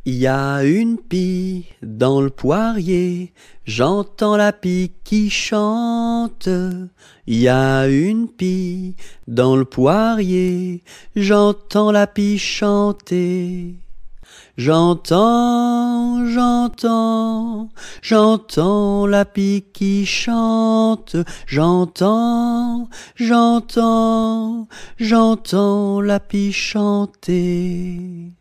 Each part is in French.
Il y a une pie dans le poirier, j'entends la pie qui chante. Il y a une pie dans le poirier, j'entends la pie chanter. J'entends, j'entends, j'entends la pie qui chante. J'entends, j'entends, j'entends la pie chanter.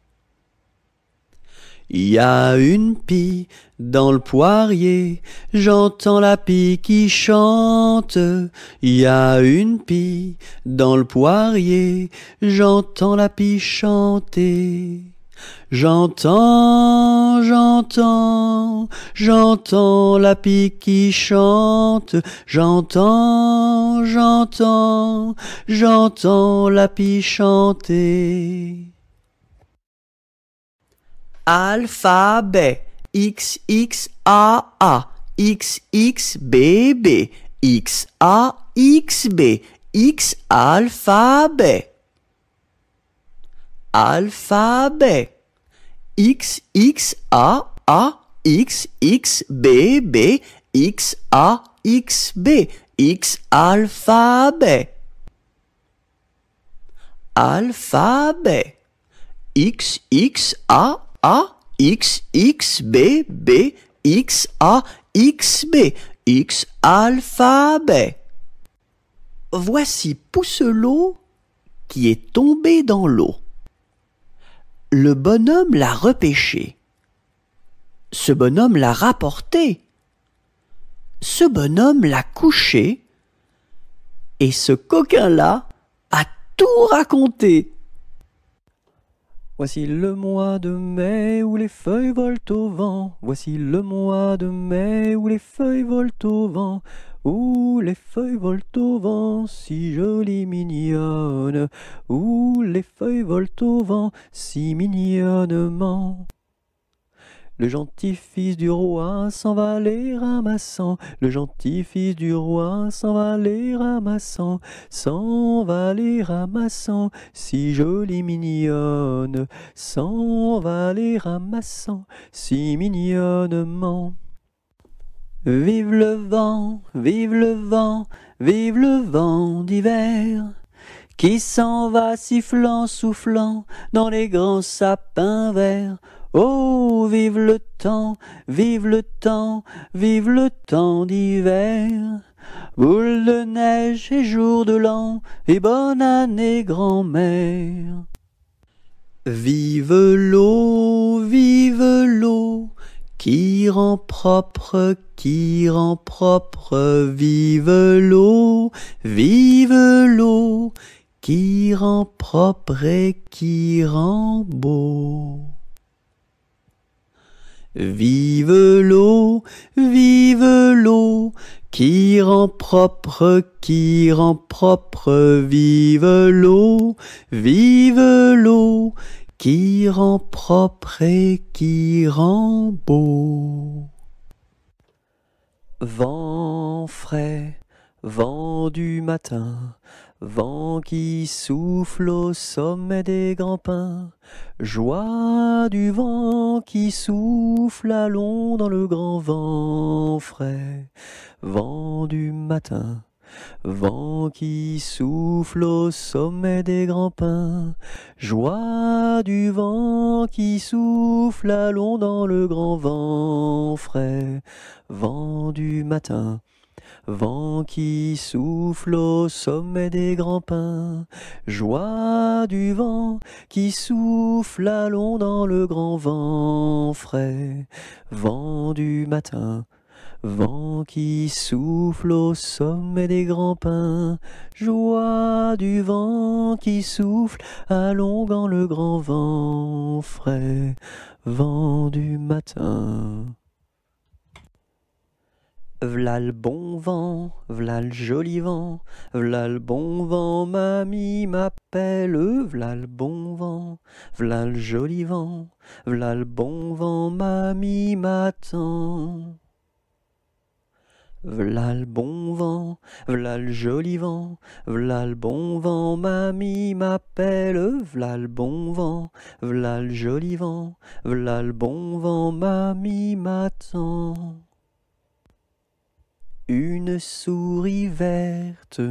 Il y a une pie dans le poirier, j'entends la pie qui chante. Il y a une pie dans le poirier, j'entends la pie chanter. J'entends, j'entends, j'entends la pie qui chante. J'entends, j'entends, j'entends la pie chanter. Alphabet X X A A X X B B X A X B X alphabet. Alphabet X X A A X X B B X A X B X alphabet. Alphabet X X A A X X B B X A X B X alphabet. Voici Pousselot qui est tombé dans l'eau. Le bonhomme l'a repêché. Ce bonhomme l'a rapporté. Ce bonhomme l'a couché. Et ce coquin-là a tout raconté. Voici le mois de mai où les feuilles volent au vent. Voici le mois de mai où les feuilles volent au vent. Où les feuilles volent au vent, si jolies mignonnes. Où les feuilles volent au vent, si mignonnement. Le gentil fils du roi s'en va les ramassant. Le gentil fils du roi s'en va les ramassant. S'en va les ramassant, si jolie mignonne. S'en va les ramassant, si mignonnement. Vive le vent, vive le vent, vive le vent d'hiver, qui s'en va sifflant, soufflant dans les grands sapins verts. Oh, vive le temps, vive le temps, vive le temps d'hiver. Boule de neige et jour de l'an, et bonne année grand-mère. Vive l'eau, qui rend propre, vive l'eau, qui rend propre et qui rend beau. Vive l'eau, qui rend propre, vive l'eau, qui rend propre et qui rend beau. Vent frais, vent du matin, vent qui souffle au sommet des grands pins, joie du vent qui souffle, allons dans le grand vent frais, vent du matin. Vent qui souffle au sommet des grands pins, joie du vent qui souffle, allons dans le grand vent frais, vent du matin. Vent qui souffle au sommet des grands pins, joie du vent qui souffle, allons dans le grand vent frais, vent du matin. Vent qui souffle au sommet des grands pins, joie du vent qui souffle, allons dans le grand vent frais, vent du matin. V'là le bon vent, v'là le joli vent, v'là le bon vent, mamie m'appelle, v'là le bon vent, v'là le joli vent, v'là le bon vent, mamie m'attend. v'là le bon vent, v'là le joli vent, v'là le bon vent, mamie m'appelle, v'là le bon vent, v'là le joli vent, v'là le bon vent, mamie m'attend. Une souris verte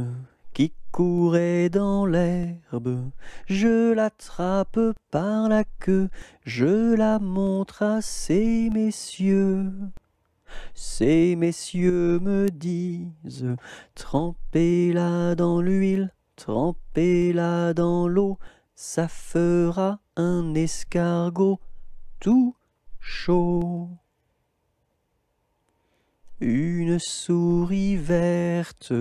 qui courait dans l'herbe, je l'attrape par la queue, je la montre à ces messieurs. Ces messieurs me disent, trempez-la dans l'huile, trempez-la dans l'eau, ça fera un escargot tout chaud. Une souris verte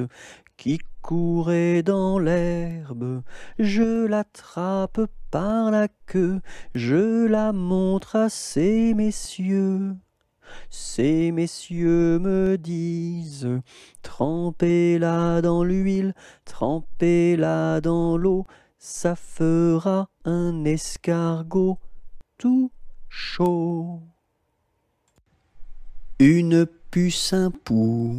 qui courait dans l'herbe, je l'attrape par la queue, je la montre à ces messieurs. Ces messieurs me disent, trempez-la dans l'huile, trempez-la dans l'eau, ça fera un escargot tout chaud. Une puce un pou,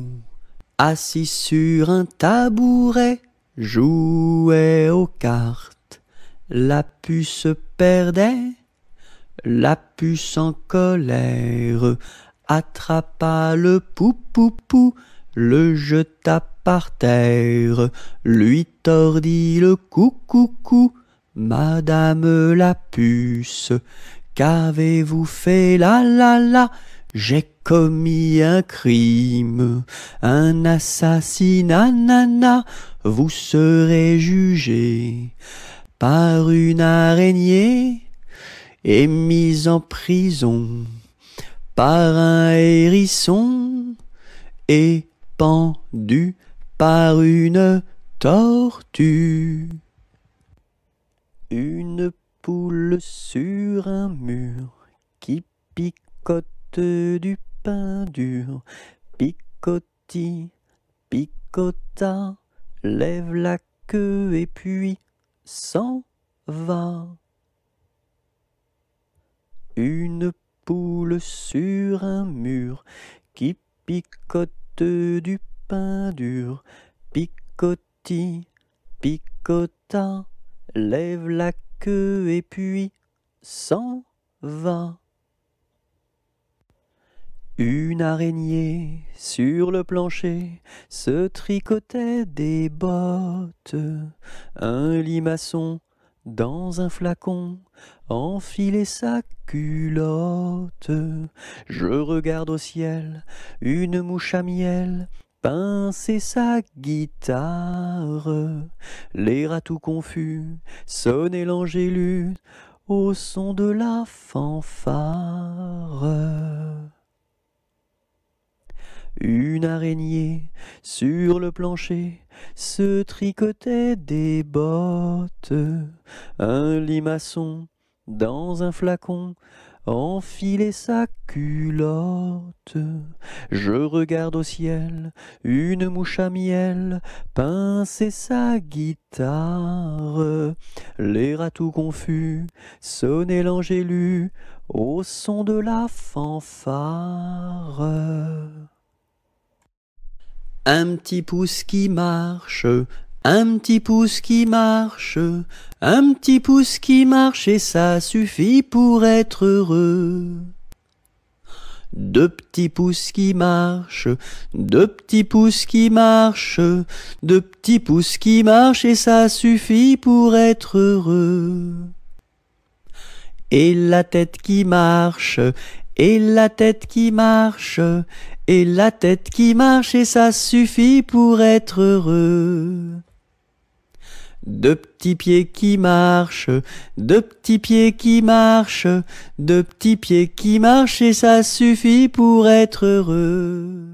assis sur un tabouret, jouait aux cartes. La puce perdait, la puce en colère attrapa le pou-pou-pou, le jeta par terre, lui tordit le cou-cou-cou. Madame la puce, qu'avez-vous fait là là là? J'ai commis un crime, un assassinat, nana. Vous serez jugé par une araignée et mise en prison par un hérisson et pendu par une tortue. Une poule sur un mur qui picote du pain dur, picoti, picota, lève la queue et puis s'en va. Une poule sur un mur qui picote du pain dur, picoti, picota, lève la queue et puis s'en va. Une araignée sur le plancher se tricotait des bottes, un limaçon dans un flacon enfilait sa culotte. Je regarde au ciel, une mouche à miel pincer sa guitare. Les rats tout confus sonnaient l'angélus au son de la fanfare. Une araignée sur le plancher se tricotait des bottes, un limaçon dans un flacon enfilait sa culotte. Je regarde au ciel, une mouche à miel pincer sa guitare. Les rats tout confus sonnaient l'angélus au son de la fanfare. Un petit pouce qui marche, un petit pouce qui marche, un petit pouce qui marche et ça suffit pour être heureux. Deux petits pouces qui marchent, deux petits pouces qui marchent, deux petits pouces qui marchent et ça suffit pour être heureux. Et la tête qui marche, et la tête qui marche, et la tête qui marche et ça suffit pour être heureux. Deux petits pieds qui marchent, deux petits pieds qui marchent, deux petits pieds qui marchent et ça suffit pour être heureux.